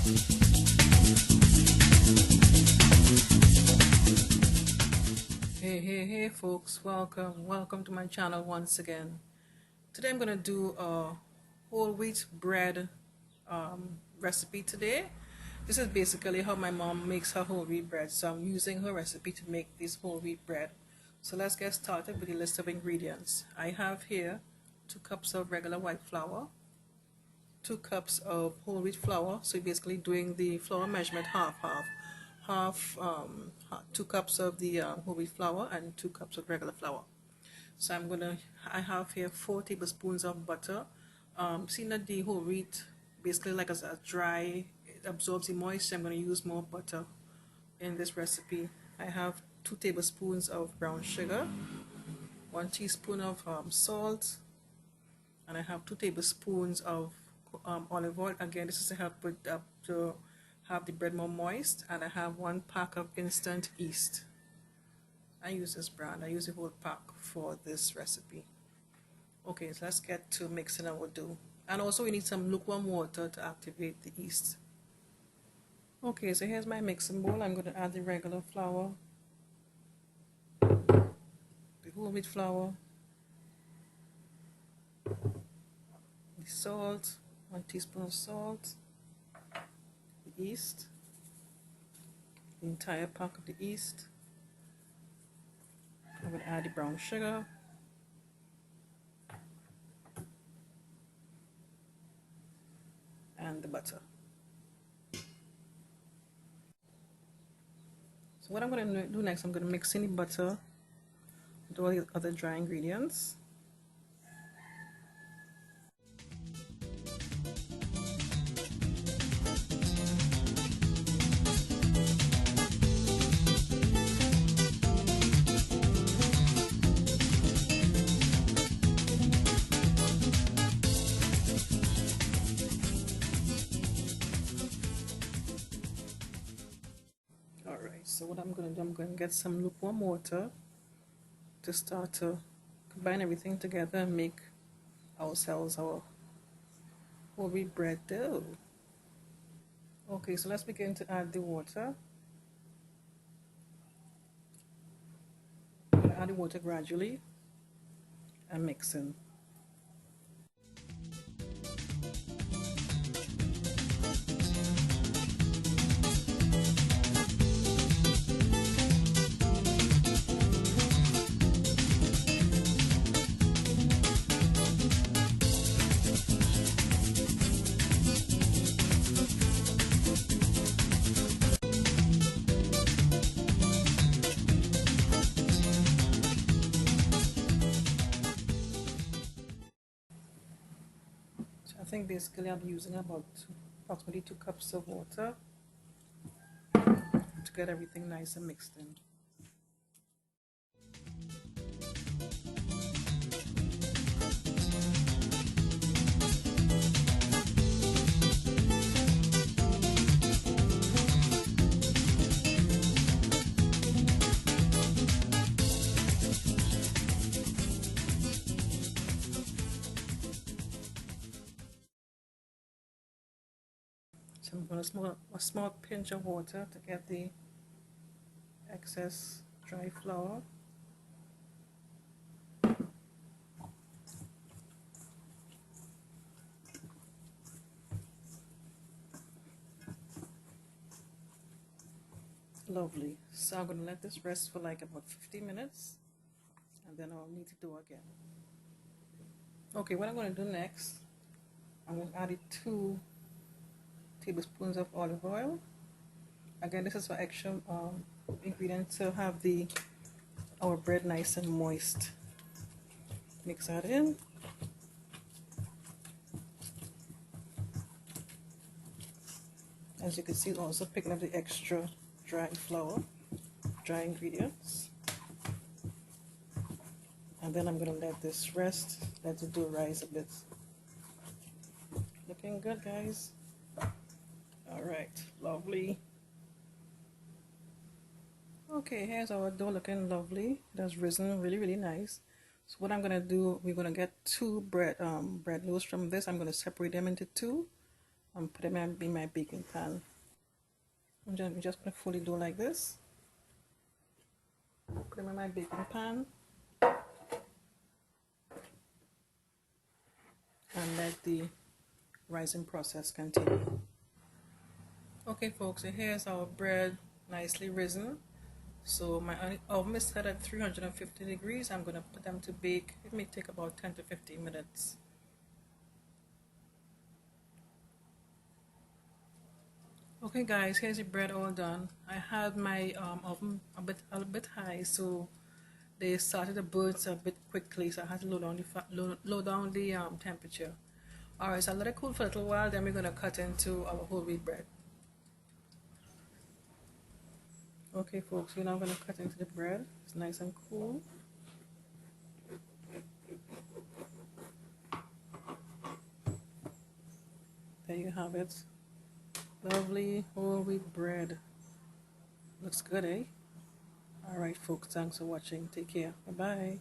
Hey folks, welcome to my channel once again. Today I'm gonna do a whole wheat bread recipe today. This is basically how my mom makes her whole wheat bread, so I'm using her recipe to make this whole wheat bread. So let's get started with the list of ingredients. I have here 2 cups of regular white flour, 2 cups of whole wheat flour, so you're basically doing the flour measurement half 2 cups of the whole wheat flour and 2 cups of regular flour. So I have here 4 tablespoons of butter. Seeing that the whole wheat basically like as a dry, it absorbs the moisture, I'm going to use more butter in this recipe. I have 2 tablespoons of brown sugar, 1 teaspoon of salt, and I have 2 tablespoons of olive oil. Again, this is to help with to have the bread more moist. And I have 1 pack of instant yeast. I use this brand. I use the whole pack for this recipe. Okay, so let's get to mixing our dough. And also we need some lukewarm water to activate the yeast. Okay, so here's my mixing bowl. I'm going to add the regular flour, the whole wheat flour, the salt, 1 teaspoon of salt, the yeast, the entire pack of the yeast. I'm going to add the brown sugar, and the butter. So what I'm going to do next, I'm going to mix in the butter with all the other dry ingredients. Alright, so what I'm going to do, I'm going to get some lukewarm water to start to combine everything together and make ourselves our whole wheat bread dough. Okay, so let's begin to add the water. I'm going to add the water gradually and mix in. I think basically I'm using approximately 2 cups of water to get everything nice and mixed in. So I'm going to add a small pinch of water to get the excess dry flour. Lovely. So I'm going to let this rest for like about 50 minutes and then I'll need to do again. Okay, what I'm going to do next, I'm going to add 2 tablespoons of olive oil. Again, this is for extra ingredient to have our bread nice and moist. Mix that in. As you can see, also picking up the extra dry flour, dry ingredients. And then I'm going to let this rest, let the dough rise a bit. Looking good, guys. Alright, lovely. Okay, here's our dough looking lovely. That's risen really nice. So what I'm going to do, we're going to get 2 bread loaves from this. I'm going to separate them into 2. and put them in my baking pan. I'm just going to fully do like this. Put them in my baking pan and let the rising process continue. Okay folks, so here's our bread nicely risen. So my oven is set at 350 degrees. I'm going to put them to bake. It may take about 10 to 15 minutes. Okay guys, here's the bread all done. I had my oven a bit high, so they started to burn a bit quickly, so I had to low down the temperature. Alright, so I let it cool for a little while, then we're going to cut into our whole wheat bread. Okay folks, we're now going to cut into the bread. It's nice and cool. There you have it. Lovely whole wheat bread. Looks good, eh? Alright folks, thanks for watching. Take care. Bye-bye.